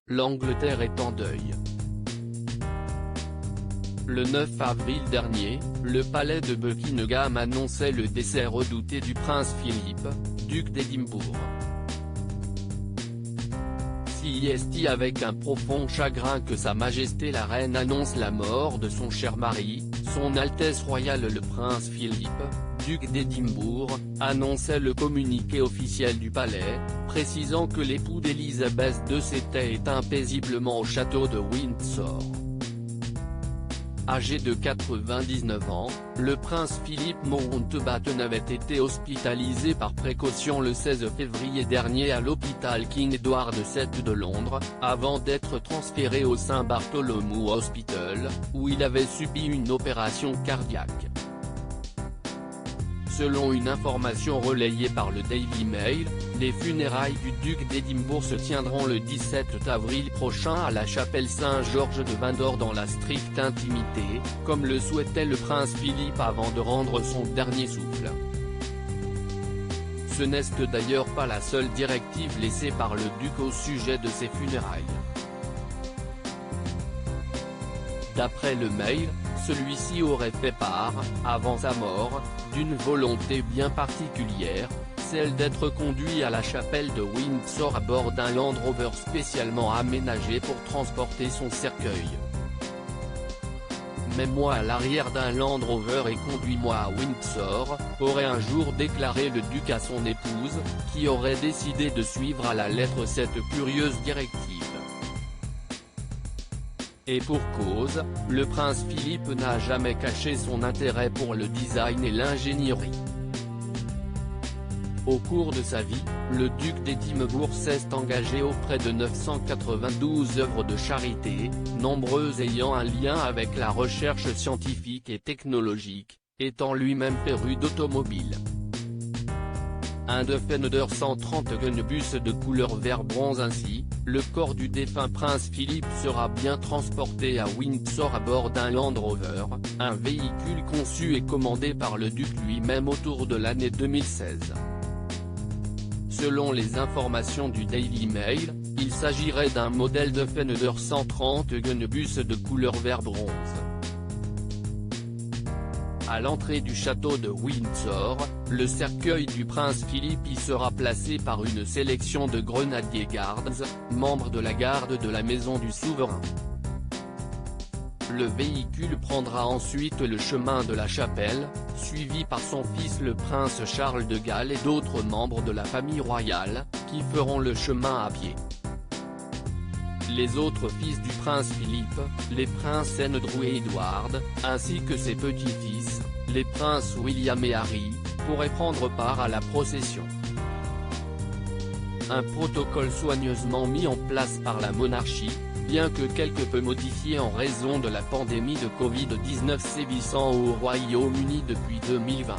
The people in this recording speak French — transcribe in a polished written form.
l'Angleterre est en deuil. Le 9 avril dernier, le palais de Buckingham annonçait le décès redouté du prince Philippe, duc d'Édimbourg. C'est avec un profond chagrin que Sa Majesté la Reine annonce la mort de son cher mari, Son Altesse Royale le Prince Philippe, duc d'Édimbourg, annonçait le communiqué officiel du palais, précisant que l'époux d'Élisabeth II s'était éteint paisiblement au château de Windsor. Âgé de 99 ans, le prince Philippe Mountbatten avait été hospitalisé par précaution le 16 février dernier à l'hôpital King Edward VII de Londres, avant d'être transféré au St Bartholomew Hospital, où il avait subi une opération cardiaque. Selon une information relayée par le Daily Mail, les funérailles du duc d'Édimbourg se tiendront le 17 avril prochain à la chapelle Saint-Georges de Windsor dans la stricte intimité, comme le souhaitait le prince Philippe avant de rendre son dernier souffle. Ce n'est d'ailleurs pas la seule directive laissée par le duc au sujet de ses funérailles. D'après le Mail, celui-ci aurait fait part, avant sa mort, d'une volonté bien particulière, celle d'être conduit à la chapelle de Windsor à bord d'un Land Rover spécialement aménagé pour transporter son cercueil. « Mets-moi à l'arrière d'un Land Rover et conduis-moi à Windsor », aurait un jour déclaré le duc à son épouse, qui aurait décidé de suivre à la lettre cette curieuse directive. Et pour cause, le prince Philippe n'a jamais caché son intérêt pour le design et l'ingénierie. Au cours de sa vie, le duc d'Édimbourg s'est engagé auprès de 992 œuvres de charité, nombreuses ayant un lien avec la recherche scientifique et technologique, étant lui-même féru d'automobile. Un Defender 130 gun-bus de couleur vert bronze ainsi, le corps du défunt prince Philippe sera bien transporté à Windsor à bord d'un Land Rover, un véhicule conçu et commandé par le duc lui-même autour de l'année 2016. Selon les informations du Daily Mail, il s'agirait d'un modèle Defender 130 gun-bus de couleur vert bronze. À l'entrée du château de Windsor, le cercueil du prince Philippe y sera placé par une sélection de Grenadier Guards, membres de la garde de la maison du souverain. Le véhicule prendra ensuite le chemin de la chapelle, suivi par son fils le prince Charles de Galles et d'autres membres de la famille royale, qui feront le chemin à pied. Les autres fils du prince Philippe, les princes Andrew et Edward, ainsi que ses petits-fils, les princes William et Harry, pourraient prendre part à la procession. Un protocole soigneusement mis en place par la monarchie, bien que quelque peu modifié en raison de la pandémie de Covid-19 sévissant au Royaume-Uni depuis 2020.